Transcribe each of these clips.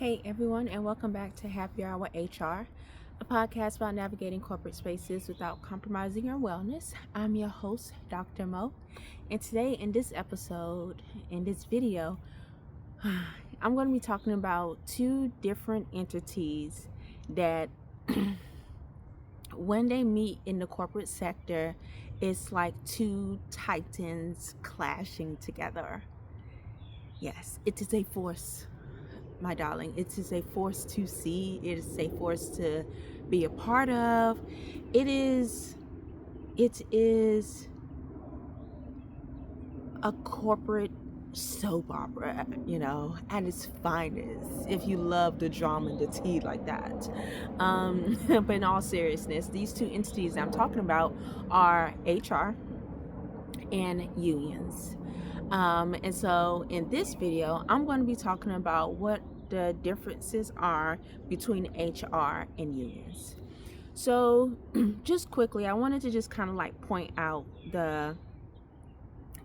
Hey everyone, and welcome back to Happy Hour with HR, a podcast about navigating corporate spaces without compromising your wellness. I'm your host, DrMoe, and today in this episode, in this video, I'm going to be talking about two different entities that, when they meet in the corporate sector, it's like two titans clashing together. Yes, it is a force, my darling. It is a force to see. It is a force to be a part of. It is a corporate soap opera, at its finest, if you love the drama and the tea like that. But in all seriousness, these two entities I'm talking about are HR and unions. And so in this video, I'm going to be talking about what the differences are between HR and unions. So just quickly, I wanted to just kind of like point out the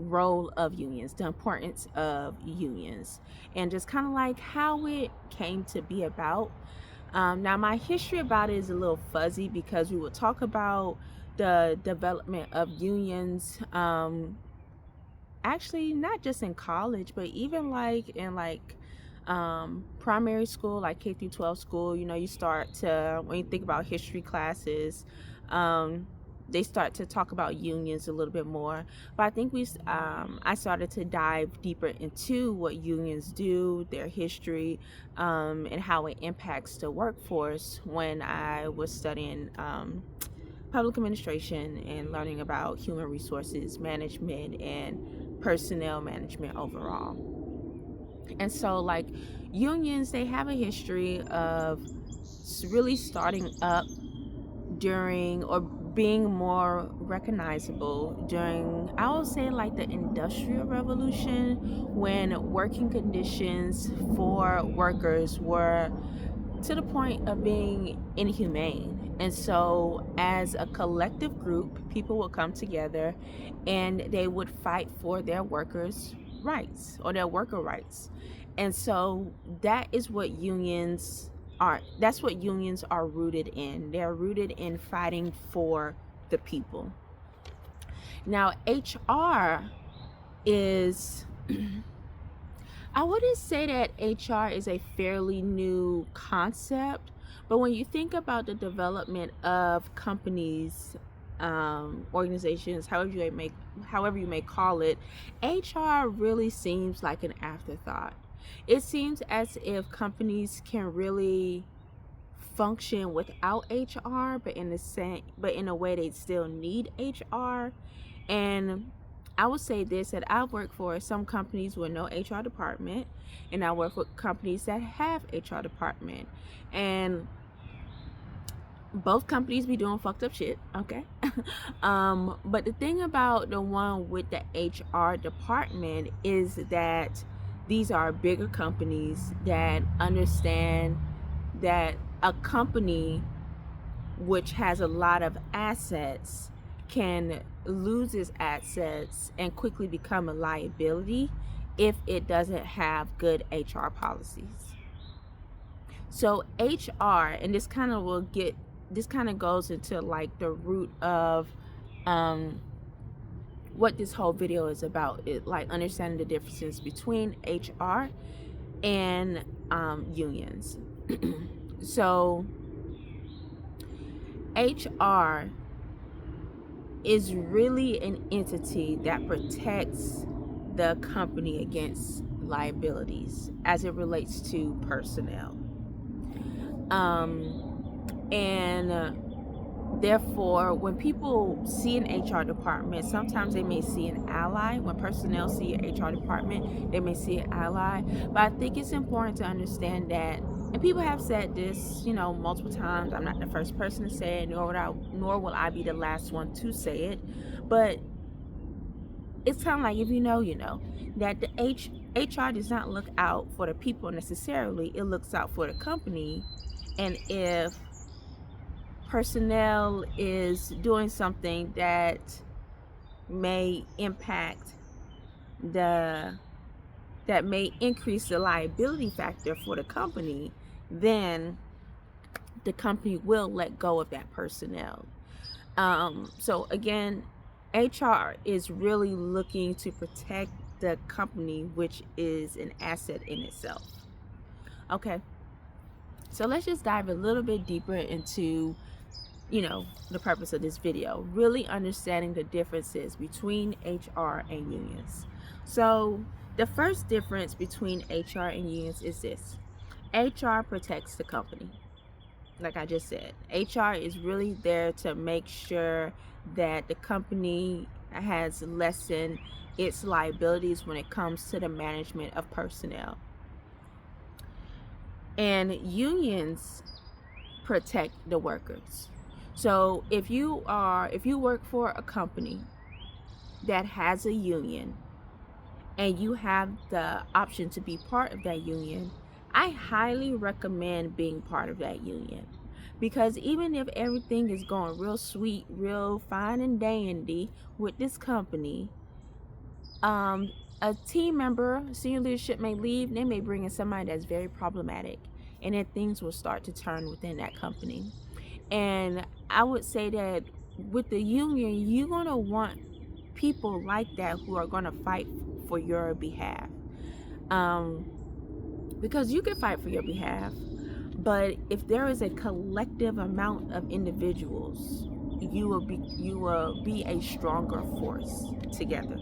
role of unions, the importance of unions, and just kind of like how it came to be about. Now, my history about it is a little fuzzy because we will talk about the development of unions, actually not just in college, but even like in primary school, like K through 12 school. You start to, when you think about history classes, they start to talk about unions a little bit more. But I think I started to dive deeper into what unions do, their history, and how it impacts the workforce when I was studying public administration and learning about human resources management and personnel management overall. And so, like, unions, they have a history of really starting up during, or being more recognizable during, I would say, like the Industrial Revolution, when working conditions for workers were to the point of being inhumane. And so, as a collective group, people would come together and they would fight for their workers' rights or their worker rights. And so, that is what unions are. That's what unions are rooted in. They're rooted in fighting for the people. Now, HR is I wouldn't say that HR is a fairly new concept, but when you think about the development of companies, organizations, however you may call it, HR really seems like an afterthought. It seems as if companies can really function without HR, but in a way they still need HR. And I would say this, that I've worked for some companies with no HR department, and I work with companies that have HR department. And both companies be doing fucked up shit, okay? But the thing about the one with the HR department is that these are bigger companies that understand that a company which has a lot of assets can lose its assets and quickly become a liability if it doesn't have good HR policies. So HR, and this kind of goes into like the root of what this whole video is about, it like understanding the differences between HR and unions. So HR is really an entity that protects the company against liabilities as it relates to personnel. And therefore, when people see an HR department, sometimes they may see an ally. When personnel see an HR department, they may see an ally. But I think it's important to understand that, and people have said this, multiple times. I'm not the first person to say it, nor will I be the last one to say it. But it's kind of like, if you know, that the HR does not look out for the people necessarily. It looks out for the company. And if personnel is doing something that may impact the that may increase the liability factor for the company, then the company will let go of that personnel. So again, HR is really looking to protect the company, which is an asset in itself. Okay, so let's just dive a little bit deeper into, the purpose of this video, really understanding the differences between HR and unions. So the first difference between HR and unions is this: HR protects the company. Like I just said, HR is really there to make sure that the company has lessened its liabilities when it comes to the management of personnel. And unions protect the workers. So if you work for a company that has a union and you have the option to be part of that union, I highly recommend being part of that union. Because even if everything is going real sweet, real fine and dandy with this company, a team member, senior leadership may leave. They may bring in somebody that's very problematic, and then things will start to turn within that company. And I would say that with the union, you're going to want people like that who are going to fight for your behalf. Because you can fight for your behalf, but if there is a collective amount of individuals, you will be a stronger force together.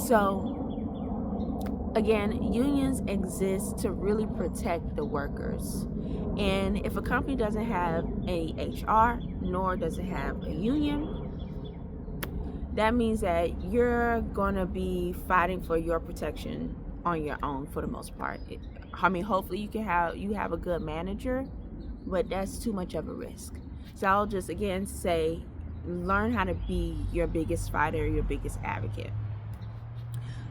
So again, unions exist to really protect the workers. And if a company doesn't have a HR, nor does it have a union, that means that you're going to be fighting for your protection on your own for the most part. Hopefully you have a good manager, but that's too much of a risk. So I'll just again say, learn how to be your biggest fighter, your biggest advocate.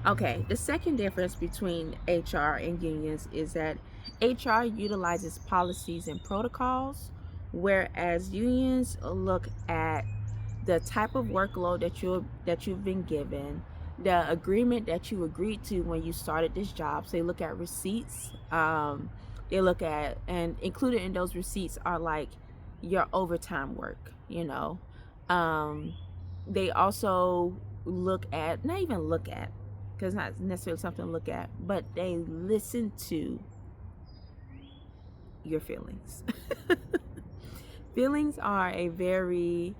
Okay, the second difference between HR and unions is that HR utilizes policies and protocols, whereas unions look at the type of workload that you've been given, the agreement that you agreed to when you started this job. So they look at receipts. They look at, and included in those receipts are like your overtime work. They also look at, not even look at, because it's not necessarily something to look at, but they listen to your feelings. Feelings are a very,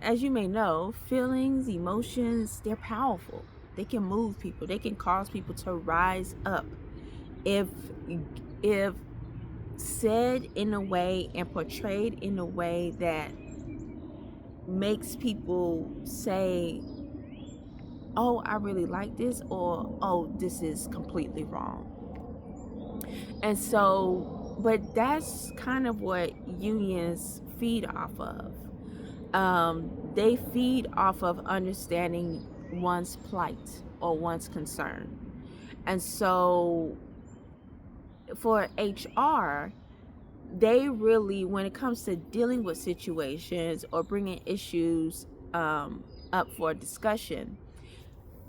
as you may know, feelings, emotions, they're powerful. They can move people. They can cause people to rise up. If said in a way and portrayed in a way that makes people say, oh, I really like this, or oh, this is completely wrong. And so, but that's kind of what unions feed off of. They feed off of understanding one's plight or one's concern. And so for HR, they really, when it comes to dealing with situations or bringing issues up for discussion,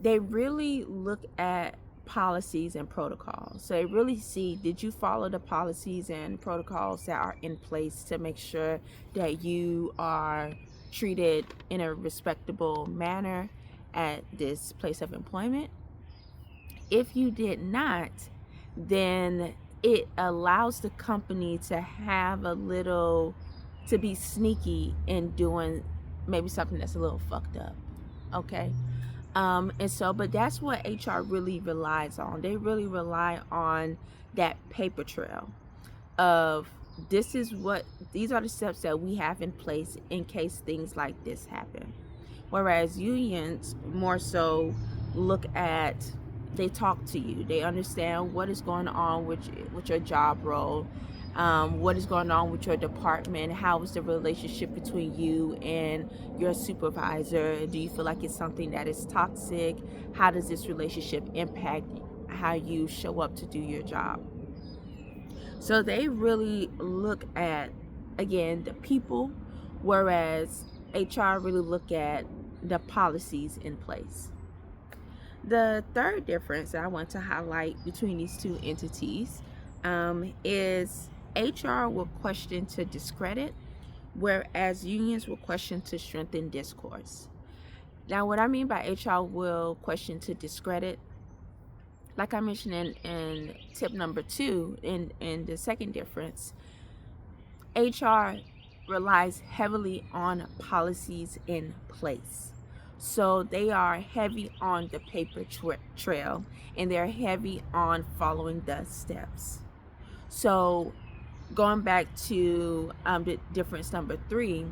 they really look at policies and protocols. So they really see, did you follow the policies and protocols that are in place to make sure that you are treated in a respectable manner at this place of employment? If you did not, then it allows the company to have to be sneaky in doing maybe something that's a little fucked up. Okay. And so, but that's what HR really relies on. They really rely on that paper trail of, these are the steps that we have in place in case things like this happen. Whereas unions more so they talk to you. They understand what is going on with your job role, what is going on with your department, how is the relationship between you and your supervisor. Do you feel like it's something that is toxic? How does this relationship impact how you show up to do your job? So they really look at, again, the people, whereas HR really look at the policies in place. The third difference that I want to highlight between these two entities is HR will question to discredit, whereas unions will question to strengthen discourse. Now, what I mean by HR will question to discredit, like I mentioned in tip number 2, in the second difference, HR relies heavily on policies in place. So they are heavy on the paper trail, and they're heavy on following the steps. So going back to the difference number 3,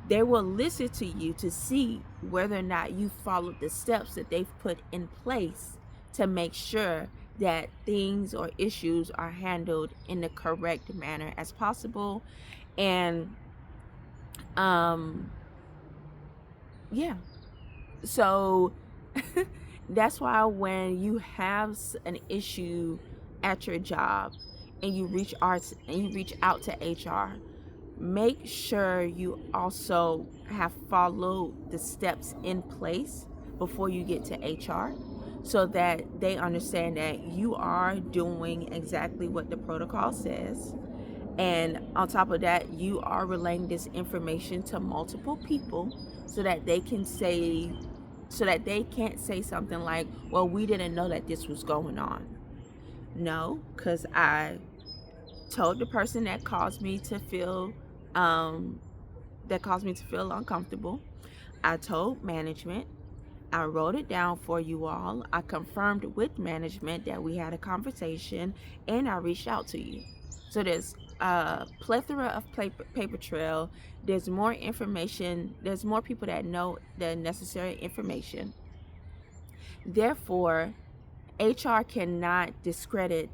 they will listen to you to see whether or not you followed the steps that they've put in place to make sure that things or issues are handled in the correct manner as possible. And yeah, so that's why when you have an issue at your job and you reach out to HR, make sure you also have followed the steps in place before you get to HR, so that they understand that you are doing exactly what the protocol says. And on top of that, you are relaying this information to multiple people so that they can't say something like, well, we didn't know that this was going on. No, because I told the person that caused me to feel uncomfortable. I told management. I wrote it down for you all. I confirmed with management that we had a conversation, and I reached out to you. So there's a plethora of paper trail. There's more information. There's more people that know the necessary information. Therefore, HR cannot discredit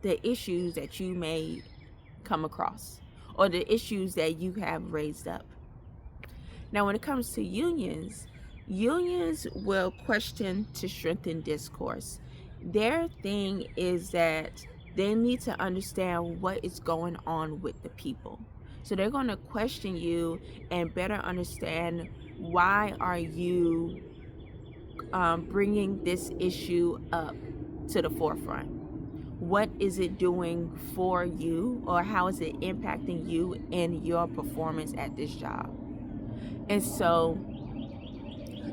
the issues that you may come across or the issues that you have raised up. Now, when it comes to unions will question to strengthen discourse. Their thing is that they need to understand what is going on with the people. So they're going to question you and better understand, why are you bringing this issue up to the forefront? What is it doing for you, or how is it impacting you in your performance at this job? And so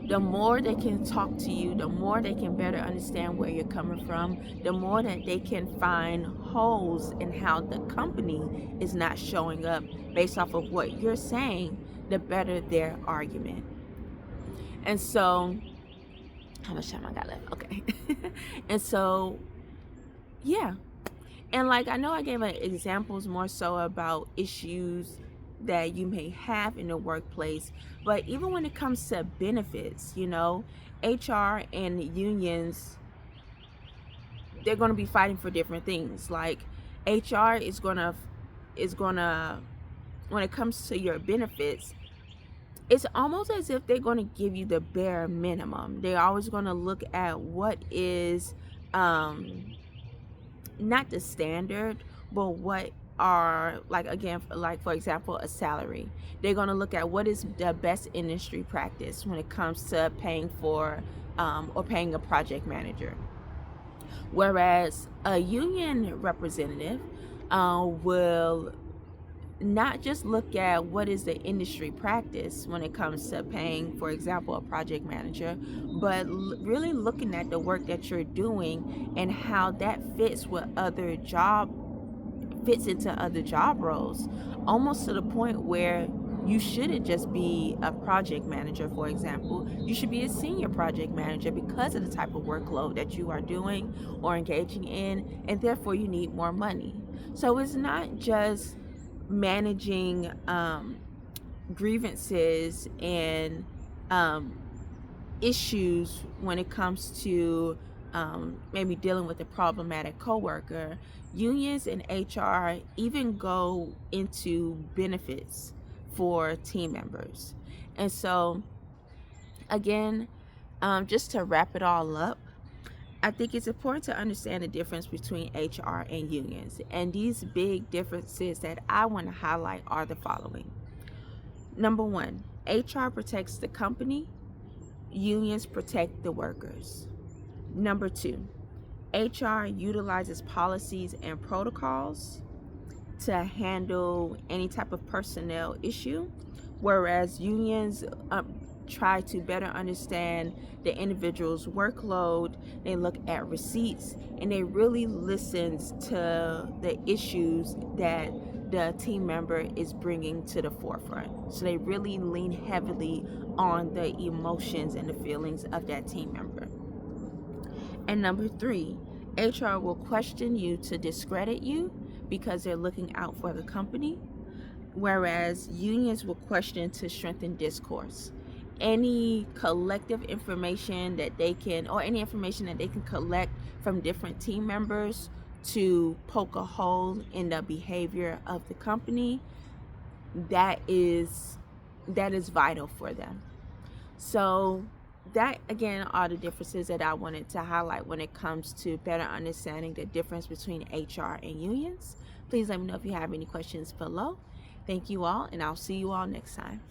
the more they can talk to you, the more they can better understand where you're coming from, the more that they can find holes in how the company is not showing up based off of what you're saying, the better their argument. And so, how much time I got left? Okay. And so, yeah. And like, I know I gave examples more so about issues that you may have in the workplace, but even when it comes to benefits, HR and unions, they're going to be fighting for different things. Like, HR is going to when it comes to your benefits, it's almost as if they're going to give you the bare minimum. They're always going to look at what is not the standard, but what are, like, again, like for example, a salary. They're going to look at what is the best industry practice when it comes to paying for or paying a project manager. Whereas a union representative will not just look at what is the industry practice when it comes to paying, for example, a project manager, but really looking at the work that you're doing and how that fits into other job roles, almost to the point where you shouldn't just be a project manager, for example. You should be a senior project manager because of the type of workload that you are doing or engaging in, and therefore you need more money. So it's not just managing grievances and issues when it comes to maybe dealing with a problematic coworker. Unions and HR even go into benefits for team members. And so, again, just to wrap it all up, I think it's important to understand the difference between HR and unions. And these big differences that I want to highlight are the following. Number one, HR protects the company. unions protect the workers. Number 2, HR utilizes policies and protocols to handle any type of personnel issue, whereas unions try to better understand the individual's workload. They look at receipts and they really listen to the issues that the team member is bringing to the forefront. So they really lean heavily on the emotions and the feelings of that team member. And number 3, HR will question you to discredit you because they're looking out for the company, whereas unions will question to strengthen discourse. Any collective information that they can, or any information that they can collect from different team members to poke a hole in the behavior of the company, that is vital for them. So that again are the differences that I wanted to highlight when it comes to better understanding the difference between HR and unions. Please let me know if you have any questions below. Thank you all, and I'll see you all next time.